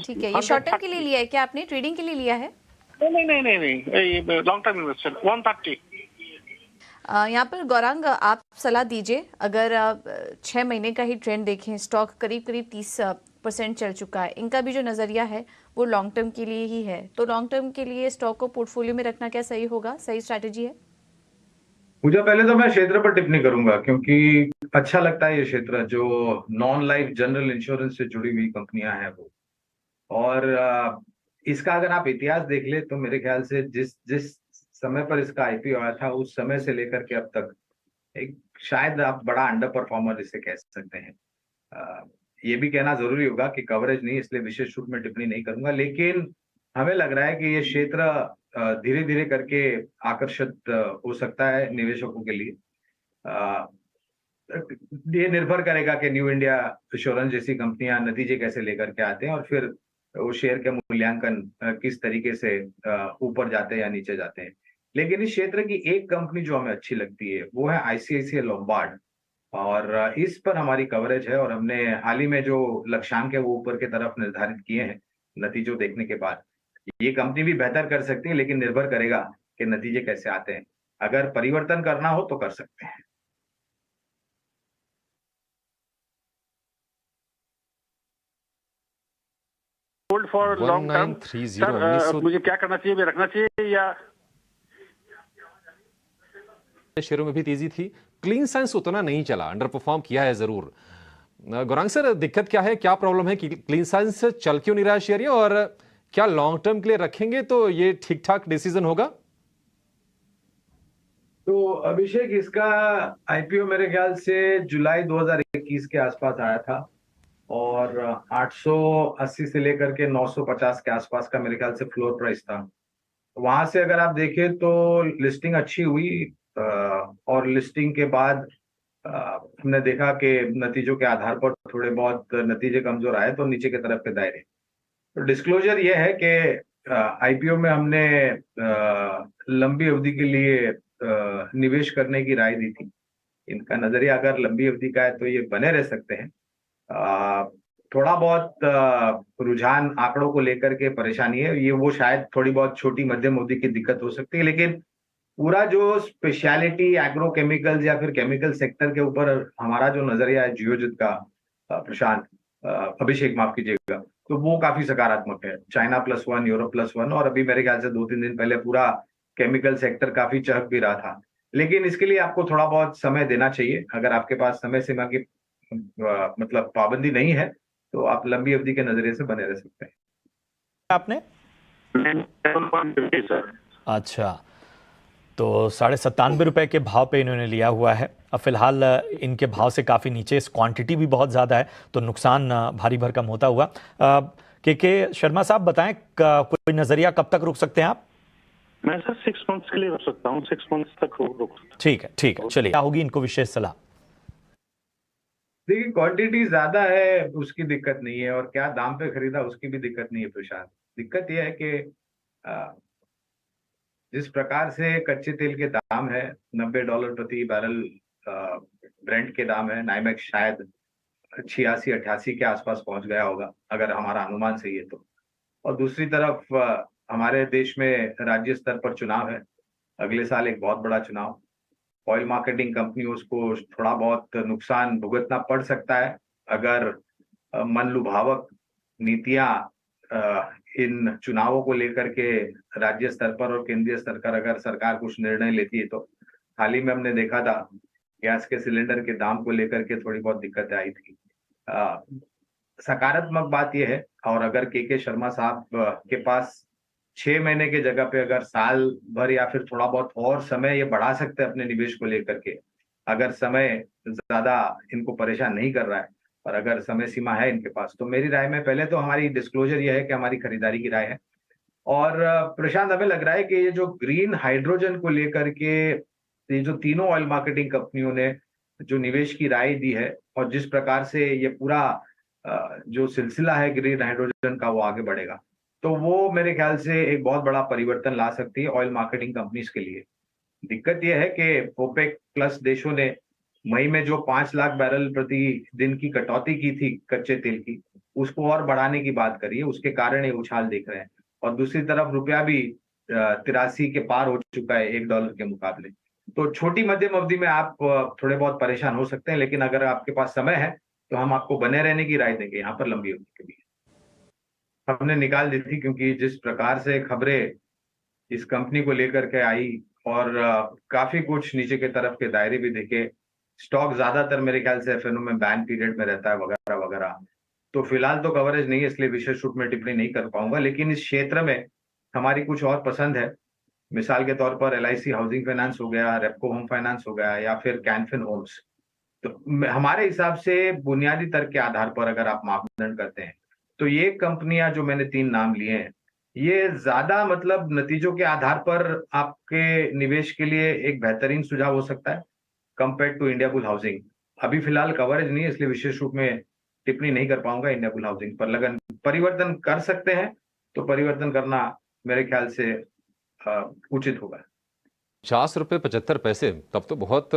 ठीक है, ये शॉर्ट टर्म के लिए लिया है क्या आपने, ट्रेडिंग के लिए लिया है? नहीं, लॉन्ग टर्म इन्वेस्टर 130। यहाँ पर गौरांग आप सलाह दीजिए, अगर 6 महीने का ही ट्रेंड देखें, स्टॉक करीब करीब 30% चल चुका है, इनका भी जो नज़रिया है वो लॉन्ग टर्म के लिए ही है, तो लॉन्ग टर्म के लिए स्टॉक को पोर्टफोलियो में रखना क्या सही होगा, सही स्ट्रैटेजी है? मुझे पहले तो मैं क्षेत्र पर टिप्पणी करूंगा, क्योंकि अच्छा लगता है ये क्षेत्र जो नॉन लाइफ जनरल इंश्योरेंस से जुड़ी हुई कंपनियां हैं वो। और इसका अगर आप इतिहास देख ले तो मेरे ख्याल से जिस जिस समय पर इसका आईपीओ आया था उस समय से लेकर के अब तक एक शायद आप बड़ा अंडर परफॉर्मर इसे कह सकते हैं। ये भी कहना जरूरी होगा कि कवरेज नहीं, इसलिए विशेष रूप में टिप्पणी नहीं करूंगा, लेकिन हमें लग रहा है कि ये क्षेत्र धीरे धीरे करके आकर्षित हो सकता है निवेशकों के लिए। ये निर्भर करेगा कि न्यू इंडिया इंश्योरेंस जैसी कंपनियां नतीजे कैसे लेकर के आते हैं और फिर वो शेयर के मूल्यांकन किस तरीके से ऊपर जाते हैं या नीचे जाते हैं। लेकिन इस क्षेत्र की एक कंपनी जो हमें अच्छी लगती है वो है आईसीआईसीआई लोम्बार्ड, और इस पर हमारी कवरेज है और हमने हाल ही में जो लक्ष्यांक है वो ऊपर की तरफ निर्धारित किए हैं नतीजों देखने के बाद। ये कंपनी भी बेहतर कर सकती है, लेकिन निर्भर करेगा कि नतीजे कैसे आते हैं। अगर परिवर्तन करना हो तो कर सकते हैं। होल्ड फॉर लॉन्ग टर्म 1930 मुझे क्या करना चाहिए, रखना चाहिए या? शेयरों में भी तेजी थी, क्लीन साइंस उतना नहीं चला, अंडर परफॉर्म किया है जरूर। गौरांग सर, दिक्कत क्या है, क्या प्रॉब्लम है कि क्लीन साइंस चल क्यों नहीं रहा है शेयर, और क्या लॉन्ग टर्म के लिए रखेंगे तो ये ठीक ठाक डिसीजन होगा? तो अभिषेक, इसका आईपीओ मेरे ख्याल से जुलाई 2021 के आसपास आया था और 880 से लेकर के 950 के आसपास का मेरे ख्याल से फ्लोर प्राइस था। वहां से अगर आप देखें तो लिस्टिंग अच्छी हुई और लिस्टिंग के बाद हमने देखा कि नतीजों के आधार पर थोड़े बहुत नतीजे कमजोर आए तो नीचे की तरफ के दायरे। तो डिस्क्लोजर ये है कि आईपीओ में हमने लंबी अवधि के लिए निवेश करने की राय दी थी। इनका नजरिया अगर लंबी अवधि का है तो ये बने रह सकते हैं। थोड़ा बहुत रुझान आंकड़ों को लेकर के परेशानी है, ये वो शायद थोड़ी बहुत छोटी मध्यम अवधि की दिक्कत हो सकती है, लेकिन पूरा जो स्पेशलिटी एग्रो केमिकल्स या फिर केमिकल सेक्टर के ऊपर हमारा जो नजरिया है जियोजित का, प्रशांत अभिषेक माफ कीजिएगा, तो वो काफी सकारात्मक है। चाइना +1, यूरोप +1, और अभी मेरे ख्याल से 2-3 दिन पहले पूरा केमिकल सेक्टर काफी चहक भी रहा था। लेकिन इसके लिए आपको थोड़ा बहुत समय देना चाहिए। अगर आपके पास समय सीमा की मतलब पाबंदी नहीं है तो आप लंबी अवधि के नजरिए से बने रह सकते हैं। आपने अच्छा, तो 97.5 रुपए के भाव पे इन्होंने लिया हुआ है। अब फिलहाल इनके भाव से काफ़ी नीचे, इस क्वांटिटी भी बहुत ज़्यादा है तो नुकसान भारी भरकम होता हुआ। के शर्मा साहब बताएं, कोई नज़रिया कब तक रुक सकते हैं आप? मैं सर 6 मंथ्स के लिए रुक सकता हूँ, 6 मंथ्स तक रुक सकता हूँ। ठीक है, चलिए, क्या होगी इनको विशेष सलाह? देखिए, क्वांटिटी ज्यादा है उसकी दिक्कत नहीं है और क्या दाम पे खरीदा उसकी भी दिक्कत नहीं है प्रशांत। दिक्कत यह है कि जिस प्रकार से कच्चे तेल के दाम है, $90 प्रति बैरल ब्रेंट के दाम है, नाइमेक्स शायद 86-88 के आसपास पहुंच गया होगा अगर हमारा अनुमान सही है तो। और दूसरी तरफ हमारे देश में राज्य स्तर पर चुनाव है, अगले साल एक बहुत बड़ा चुनाव। ऑयल मार्केटिंग कंपनियों को थोड़ा बहुत नुकसान भुगतना पड़ सकता है अगर मनलुभावक नीतियां इन चुनावों को लेकर के राज्य स्तर पर और केंद्रीय स्तर पर अगर सरकार कुछ निर्णय लेती है तो। हाल ही में हमने देखा था गैस के सिलेंडर के दाम को लेकर के थोड़ी बहुत दिक्कतें आई थी। सकारात्मक बात यह है, और अगर के शर्मा साहब के पास 6 महीने के जगह पे अगर साल भर या फिर थोड़ा बहुत और समय ये बढ़ा सकते हैं अपने निवेश को लेकर के, अगर समय ज्यादा इनको परेशान नहीं कर रहा है और अगर समय सीमा है इनके पास, तो मेरी राय में पहले तो हमारी डिस्क्लोजर ये है कि हमारी खरीदारी की राय है। और प्रशांत, हमें लग रहा है कि ये जो ग्रीन हाइड्रोजन को लेकर के ये जो तीनों ऑयल मार्केटिंग कंपनियों ने जो निवेश की राय दी है और जिस प्रकार से ये पूरा जो सिलसिला है ग्रीन हाइड्रोजन का वो आगे बढ़ेगा, तो वो मेरे ख्याल से एक बहुत बड़ा परिवर्तन ला सकती है ऑयल मार्केटिंग कंपनीज के लिए। दिक्कत यह है कि ओपेक प्लस देशों ने मई में जो 5 लाख बैरल प्रति दिन की कटौती की थी कच्चे तेल की, उसको और बढ़ाने की बात करी है, उसके कारण ये उछाल देख रहे हैं। और दूसरी तरफ रुपया भी 83 के पार हो चुका है $1 के मुकाबले। तो छोटी मध्यम अवधि में आप थोड़े बहुत परेशान हो सकते हैं, लेकिन अगर आपके पास समय है तो हम आपको बने रहने की राय देंगे यहाँ पर लंबी अवधि के लिए। हमने निकाल दी थी, क्योंकि जिस प्रकार से खबरें इस कंपनी को लेकर के आई और काफी कुछ नीचे के तरफ के दायरे भी देखे, स्टॉक ज्यादातर मेरे ख्याल से एफएनओ में बैन पीरियड में रहता है वगैरह वगैरह। तो फिलहाल तो कवरेज नहीं है, इसलिए विशेष रूप में टिप्पणी नहीं कर पाऊंगा, लेकिन इस क्षेत्र में हमारी कुछ और पसंद है। मिसाल के तौर पर LIC हाउसिंग फाइनेंस हो गया, रेपको होम फाइनेंस हो गया, या फिर कैनफिन होम्स। तो हमारे हिसाब से बुनियादी तर्क के आधार पर अगर आप मापदंड करते हैं तो ये कंपनियां जो मैंने 3 नाम लिए हैं, ये ज्यादा मतलब नतीजों के आधार पर आपके निवेश के लिए एक बेहतरीन सुझाव हो सकता है कंपेयर टू इंडियाबुल हाउसिंग। अभी फिलहाल कवरेज नहीं है, इसलिए विशेष रूप में टिप्पणी नहीं कर पाऊंगा इंडियाबुल हाउसिंग पर। लगन परिवर्तन कर सकते हैं तो परिवर्तन करना मेरे ख्याल से उचित होगा। 50.75 तब तो बहुत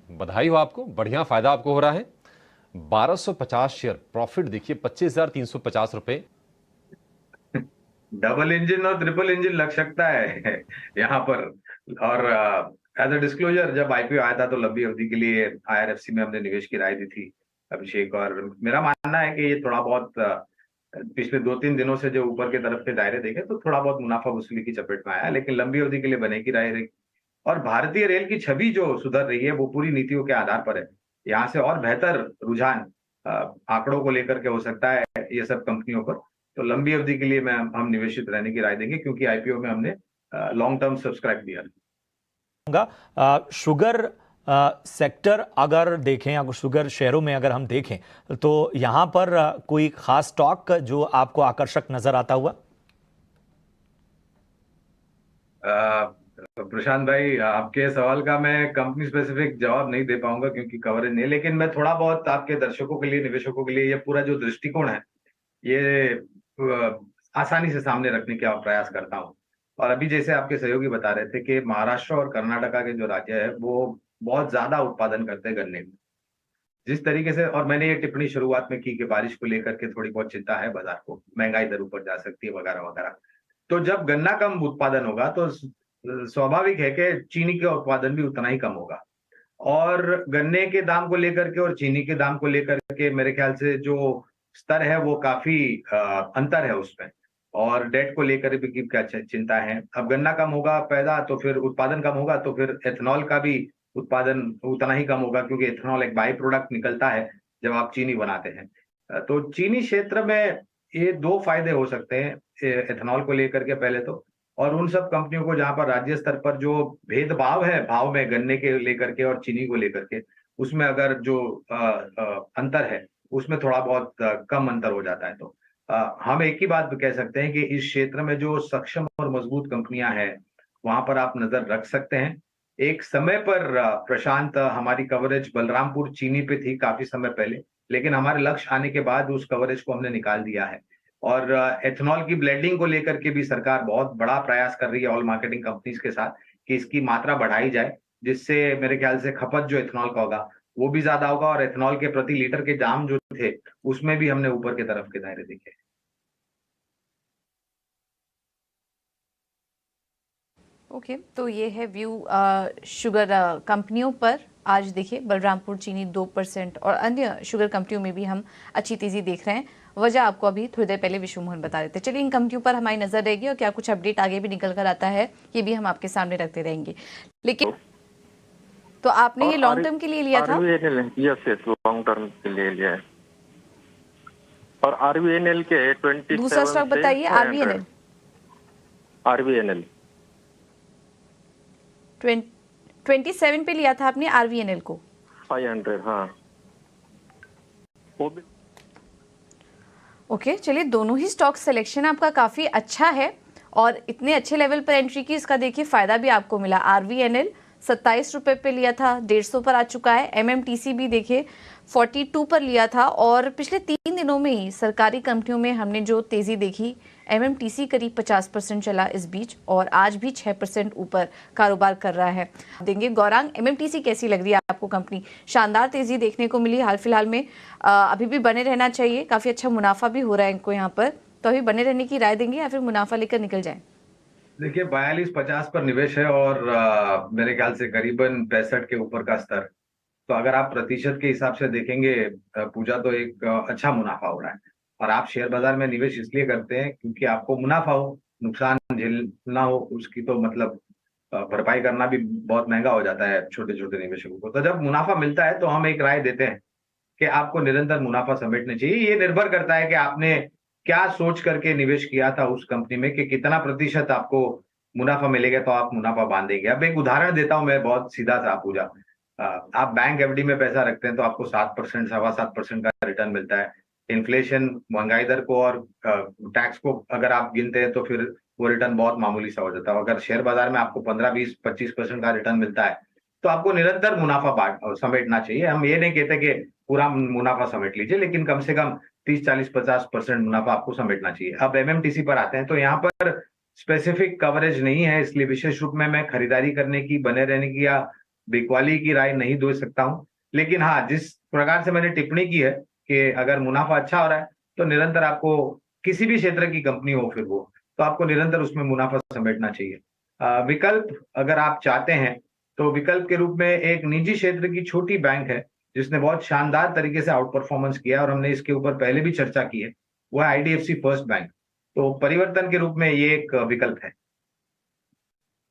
बधाई हो आपको, बढ़िया फायदा आपको हो रहा है। 1250 शेयर प्रॉफिट देखिए, 25,350 रुपए। डबल इंजन और ट्रिपल इंजन लग सकता है यहाँ पर। और एज अ डिस्क्लोजर, जब IPO आया था तो लंबी अवधि के लिए IRFC में हमने निवेश की राय दी थी अभिषेक, और मेरा मानना है कि ये थोड़ा बहुत पिछले 2-3 दिनों से जो ऊपर के तरफ के दायरे देखे तो थोड़ा बहुत मुनाफा वसूली की चपेट में आया, लेकिन लंबी अवधि के लिए बने की राय रही। और भारतीय रेल की छवि जो सुधर रही है वो पूरी नीतियों के आधार पर है। यहाँ से और बेहतर रुझान आंकड़ों को लेकर के हो सकता है ये सब कंपनियों पर। तो लंबी अवधि के लिए हम निवेशित रहने की राय देंगे, क्योंकि IPO में हमने लॉन्ग टर्म सब्सक्राइब किया। शुगर सेक्टर अगर देखें, अगर शुगर शेयरों में अगर हम देखें तो यहाँ पर कोई खास स्टॉक जो आपको आकर्षक नजर आता हुआ? प्रशांत भाई, आपके सवाल का मैं कंपनी स्पेसिफिक जवाब नहीं दे पाऊंगा क्योंकि कवरेज नहीं, लेकिन मैं थोड़ा बहुत आपके दर्शकों के लिए, निवेशकों के लिए ये पूरा जो दृष्टिकोण है ये आसानी से सामने रखने का प्रयास करता हूँ। और अभी जैसे आपके सहयोगी बता रहे थे कि महाराष्ट्र और कर्नाटका के जो राज्य है वो बहुत ज्यादा उत्पादन करते हैं गन्ने में, जिस तरीके से। और मैंने ये टिप्पणी शुरुआत में की कि बारिश को लेकर के थोड़ी बहुत चिंता है बाजार को, महंगाई दर ऊपर जा सकती है वगैरह वगैरह। तो जब गन्ना कम उत्पादन होगा तो स्वाभाविक है कि चीनी का उत्पादन भी उतना ही कम होगा। और गन्ने के दाम को लेकर के और चीनी के दाम को लेकर के मेरे ख्याल से जो स्तर है वो काफी अंतर है उसमें, और डेट को लेकर भी क्या चिंता है। अब गन्ना कम होगा पैदा तो फिर उत्पादन कम होगा, तो फिर एथेनॉल का भी उत्पादन उतना ही कम होगा, क्योंकि एथेनॉल एक बाई प्रोडक्ट निकलता है जब आप चीनी बनाते हैं। तो चीनी क्षेत्र में ये 2 फायदे हो सकते हैं एथेनॉल को लेकर के पहले तो, और उन सब कंपनियों को जहां पर राज्य स्तर पर जो भेदभाव है भाव में गन्ने के लेकर के और चीनी को लेकर के, उसमें अगर जो अंतर है उसमें थोड़ा बहुत कम अंतर हो जाता है, तो हम एक ही बात कह सकते हैं कि इस क्षेत्र में जो सक्षम और मजबूत कंपनियां हैं वहां पर आप नजर रख सकते हैं। एक समय पर प्रशांत, हमारी कवरेज बलरामपुर चीनी पे थी काफी समय पहले, लेकिन हमारे लक्ष्य आने के बाद उस कवरेज को हमने निकाल दिया है। और एथेनॉल की ब्लेंडिंग को लेकर के भी सरकार बहुत बड़ा प्रयास कर रही है ऑयल मार्केटिंग कंपनीज के साथ कि इसकी मात्रा बढ़ाई जाए, जिससे मेरे ख्याल से खपत जो एथेनॉल का होगा वो भी ज्यादा होगा, और एथेनॉल के प्रति लीटर के दाम जो थे उसमें भी हमने ऊपर के तरफ के दायरे देखे। ओके, तो ये है व्यू शुगर कंपनियों पर। आज देखिए बलरामपुर चीनी 2% और अन्य शुगर कंपनियों में भी हम अच्छी तेजी देख रहे हैं। वजह आपको अभी थोड़ी देर पहले विश्व मोहन बता रहे थे। चलिए, इन कंपनियों पर हमारी नजर रहेगी और क्या कुछ अपडेट आगे भी निकल कर आता है ये भी हम आपके सामने रखते रहेंगे। लेकिन तो आपने ये लॉन्ग टर्म के लिए लिया था? यस, लॉन्ग टर्म के लिए लिया है। और RVNL के 27 दूसरा स्टॉक बताइए। RVNL 27 पे लिया था आपने RVNL को? 500, हाँ। ओके, चलिए, दोनों ही स्टॉक सिलेक्शन आपका काफ़ी अच्छा है और इतने अच्छे लेवल पर एंट्री की, इसका देखिए फ़ायदा भी आपको मिला। RVNL 27 रुपये पे लिया था, 150 पर आ चुका है। MMTC भी देखिए 42 पर लिया था और पिछले 3 दिनों में ही सरकारी कंपनियों में हमने जो तेजी देखी, एमएमटीसी करीब 50% चला इस बीच और आज भी 6% ऊपर कारोबार कर रहा है। देंगे गौरांग, एमएमटीसी कैसी लग रही है आपको कंपनी? शानदार तेजी देखने को मिली हाल फिलहाल में, अभी भी बने रहना चाहिए, काफी अच्छा मुनाफा भी हो रहा है इनको यहाँ पर, तो अभी बने रहने की राय देंगे या फिर मुनाफा लेकर निकल जाए? देखिए 42-50 पर निवेश है और मेरे ख्याल से करीबन 65 के ऊपर का स्तर। तो अगर आप प्रतिशत के हिसाब से देखेंगे पूजा, तो एक अच्छा मुनाफा हो रहा है। और आप शेयर बाजार में निवेश इसलिए करते हैं क्योंकि आपको मुनाफा हो, नुकसान झेलना हो, उसकी तो मतलब भरपाई करना भी बहुत महंगा हो जाता है छोटे छोटे निवेशकों को। तो जब मुनाफा मिलता है तो हम एक राय देते हैं कि आपको निरंतर मुनाफा समेटना चाहिए। ये निर्भर करता है कि आपने क्या सोच करके निवेश किया था उस कंपनी में, कि कितना प्रतिशत आपको मुनाफा मिलेगा तो आप मुनाफा बांधेंगे। अब एक उदाहरण देता हूं मैं, बहुत सीधा सा पूजा। आप बैंक एफडी में पैसा रखते हैं तो आपको 7%, 7.25% का रिटर्न मिलता है। इन्फ्लेशन, महंगाई दर को और टैक्स को अगर आप गिनते हैं तो फिर वो रिटर्न बहुत मामूली सा हो जाता है। अगर शेयर बाजार में आपको 15, 20, 25% का रिटर्न मिलता है तो आपको निरंतर मुनाफा समेटना चाहिए। हम ये नहीं कहते कि पूरा मुनाफा समेट लीजिए, लेकिन कम से कम 30, 40, 50% मुनाफा आपको समेटना चाहिए। अब एमएमटीसी पर आते हैं तो यहाँ पर स्पेसिफिक कवरेज नहीं है, इसलिए विशेष रूप में मैं खरीदारी करने की, बने रहने की या बिकवाली की राय नहीं दे सकता हूं। लेकिन हाँ, जिस प्रकार से मैंने टिप्पणी की है कि अगर मुनाफा अच्छा हो रहा है तो निरंतर आपको, किसी भी क्षेत्र की कंपनी हो फिर वो, तो आपको निरंतर उसमें मुनाफा समेटना चाहिए। विकल्प अगर आप चाहते हैं तो विकल्प के रूप में एक निजी क्षेत्र की छोटी बैंक है जिसने बहुत शानदार तरीके से आउट परफॉर्मेंस किया और हमने इसके ऊपर पहले भी चर्चा की है, वो है आईडीएफसी फर्स्ट बैंक। तो परिवर्तन के रूप में ये एक विकल्प है।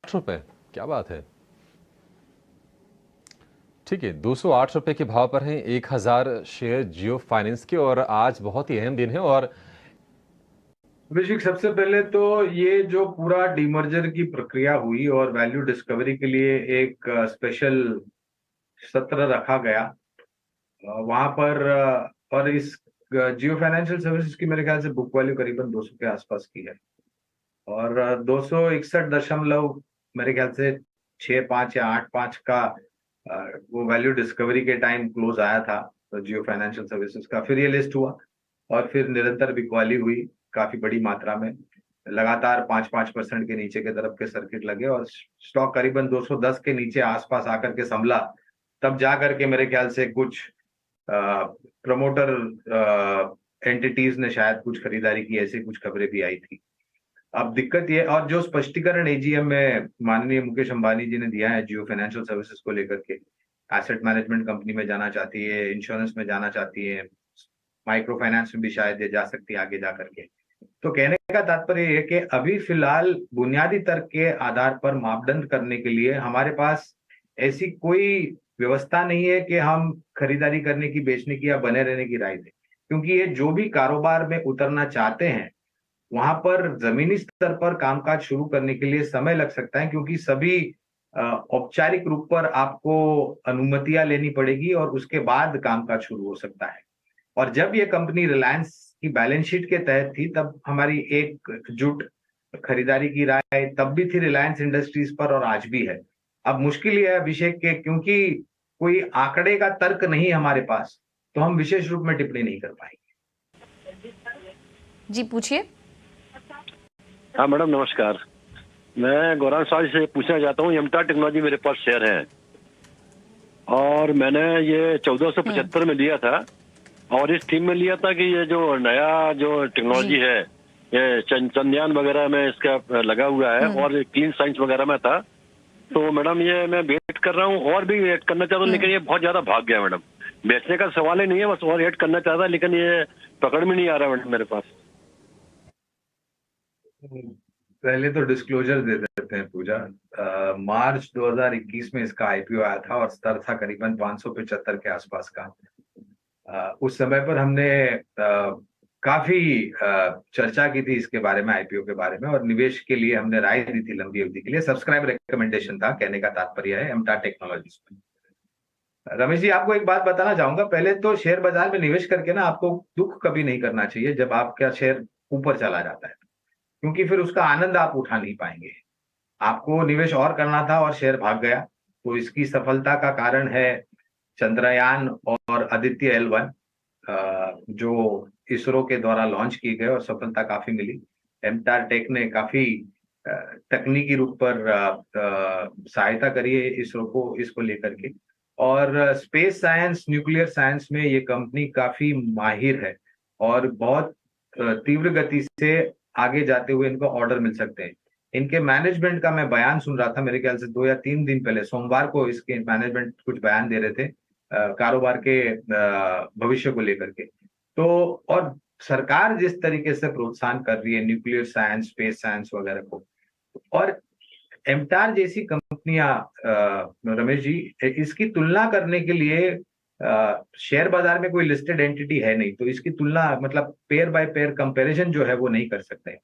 ₹8, क्या बात है। ठीक है, 208 रुपए के भाव पर हैं 1000 शेयर जियो फाइनेंस के और आज बहुत ही अहम दिन है। और अभिषेक, सबसे पहले तो ये जो पूरा डीमर्जर की प्रक्रिया हुई और वैल्यू डिस्कवरी के लिए एक स्पेशल सत्र रखा गया वहां पर, और इस जियो फाइनेंशियल सर्विसेज की मेरे ख्याल से बुक वैल्यू करीबन 200 के आसपास की है और 261 मेरे ख्याल से 6.5 या 8.5 का वो वैल्यू डिस्कवरी के टाइम क्लोज आया था तो जियो फाइनेंशियल सर्विसेज का। फिर ये लिस्ट हुआ और फिर निरंतर बिकवाली हुई काफी बड़ी मात्रा में, लगातार 5% के नीचे के तरफ के सर्किट लगे और स्टॉक करीबन 210 के नीचे आसपास आकर के संभला। तब जा करके मेरे ख्याल से कुछ प्रमोटर एंटिटीज ने शायद कुछ खरीदारी की, ऐसी कुछ खबरें भी आई थी। अब दिक्कत ये, और जो स्पष्टीकरण एजीएम में माननीय मुकेश अंबानी जी ने दिया है जियो फाइनेंशियल सर्विसेज को लेकर के, एसेट मैनेजमेंट कंपनी में जाना चाहती है, इंश्योरेंस में जाना चाहती है, माइक्रो फाइनेंस में भी शायद ये जा सकती है आगे जा करके। तो कहने का तात्पर्य ये है कि अभी फिलहाल बुनियादी तर्क के आधार पर मापदंड करने के लिए हमारे पास ऐसी कोई व्यवस्था नहीं है कि हम खरीदारी करने की, बेचने की या बने रहने की राय दें, क्योंकि ये जो भी कारोबार में उतरना चाहते हैं वहां पर जमीनी स्तर पर कामकाज शुरू करने के लिए समय लग सकता है, क्योंकि सभी औपचारिक रूप पर आपको अनुमतियां लेनी पड़ेगी और उसके बाद कामकाज शुरू हो सकता है। और जब ये कंपनी रिलायंस की बैलेंस शीट के तहत थी तब हमारी एकजुट खरीदारी की राय तब भी थी रिलायंस इंडस्ट्रीज पर और आज भी है। अब मुश्किल ये है अभिषेक के, क्योंकि कोई आंकड़े का तर्क नहीं हमारे पास, तो हम विशेष रूप में टिप्पणी नहीं कर पाएंगे। जी पूछिए। हाँ मैडम नमस्कार, मैं गौरांग साहब से पूछना चाहता हूँ, एमटा टेक्नोलॉजी मेरे पास शेयर है और मैंने ये 1475 में लिया था और इस थीम में लिया था कि ये जो नया जो टेक्नोलॉजी है ये चंद्रयान वगैरह में इसका लगा हुआ है और क्लीन साइंस वगैरह में था। तो मैडम ये मैं वेट कर रहा हूँ और भी वेट करना चाहता हूँ, लेकिन ये बहुत ज्यादा भाग गया मैडम। बेचने का सवाल ही नहीं है, बस और वेट करना चाहता है, लेकिन ये पकड़ में नहीं आ रहा मैडम मेरे पास। पहले तो डिस्क्लोजर दे देते हैं पूजा। मार्च 2021 में इसका आईपीओ आया था और स्तर था करीबन 575 के आसपास का। उस समय पर हमने काफी चर्चा की थी इसके बारे में, आईपीओ के बारे में, और निवेश के लिए हमने राय दी थी लंबी अवधि के लिए। सब्सक्राइब रिकमेंडेशन था, कहने का तात्पर्य है एमटा टेक्नोलॉजीज में। रमेश जी, आपको एक बात बताना चाहूंगा, पहले तो शेयर बाजार में निवेश करके ना आपको दुख कभी नहीं करना चाहिए जब आपका शेयर ऊपर चला जाता है, क्योंकि फिर उसका आनंद आप उठा नहीं पाएंगे। आपको निवेश और करना था और शेयर भाग गया, तो इसकी सफलता का कारण है चंद्रयान और आदित्य L1 जो इसरो के द्वारा लॉन्च किए गए और सफलता काफी मिली। एमटार टेक ने काफी तकनीकी रूप पर सहायता करी है इसरो को इसको लेकर के, और स्पेस साइंस, न्यूक्लियर साइंस में ये कंपनी काफी माहिर है और बहुत तीव्र गति से आगे जाते हुए इनको ऑर्डर मिल सकते हैं। इनके मैनेजमेंट का मैं बयान सुन रहा था, मेरे ख्याल से 2 या 3 दिन पहले, सोमवार को इसके मैनेजमेंट कुछ बयान दे रहे थे कारोबार के भविष्य को लेकर के। तो और सरकार जिस तरीके से प्रोत्साहन कर रही है न्यूक्लियर साइंस, स्पेस साइंस वगैरह को, और एमटार जैसी कंपनियां, रमेश जी, इसकी तुलना करने के लिए शेयर बाजार में कोई लिस्टेड एंटिटी है नहीं, तो इसकी तुलना मतलब पेयर बाय पेयर कंपैरिजन जो है वो नहीं कर सकते।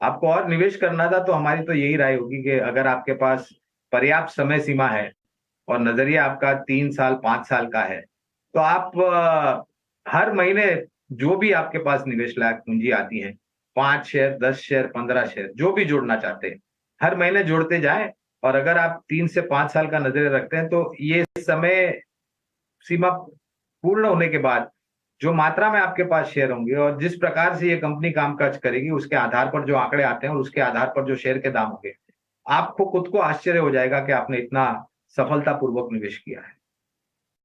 आपको और निवेश करना था तो हमारी तो यही राय होगी कि अगर आपके पास पर्याप्त समय सीमा है और नजरिया आपका 3 साल 5 साल का है, तो आप हर महीने जो भी आपके पास निवेश लायक पूंजी आती है, 5 शेयर, 10 शेयर, 15 शेयर, जो भी जोड़ना चाहते हैं, हर महीने जोड़ते जाएं। और अगर आप 3 से 5 साल का नजरिया रखते हैं तो ये समय सीमा पूर्ण होने के बाद जो मात्रा में आपके पास शेयर होंगे और जिस प्रकार से ये कंपनी कामकाज करेगी, उसके आधार पर जो आंकड़े आते हैं और उसके आधार पर जो शेयर के दाम होंगे, आपको खुद को आश्चर्य हो जाएगा कि आपने इतना सफलतापूर्वक निवेश किया है।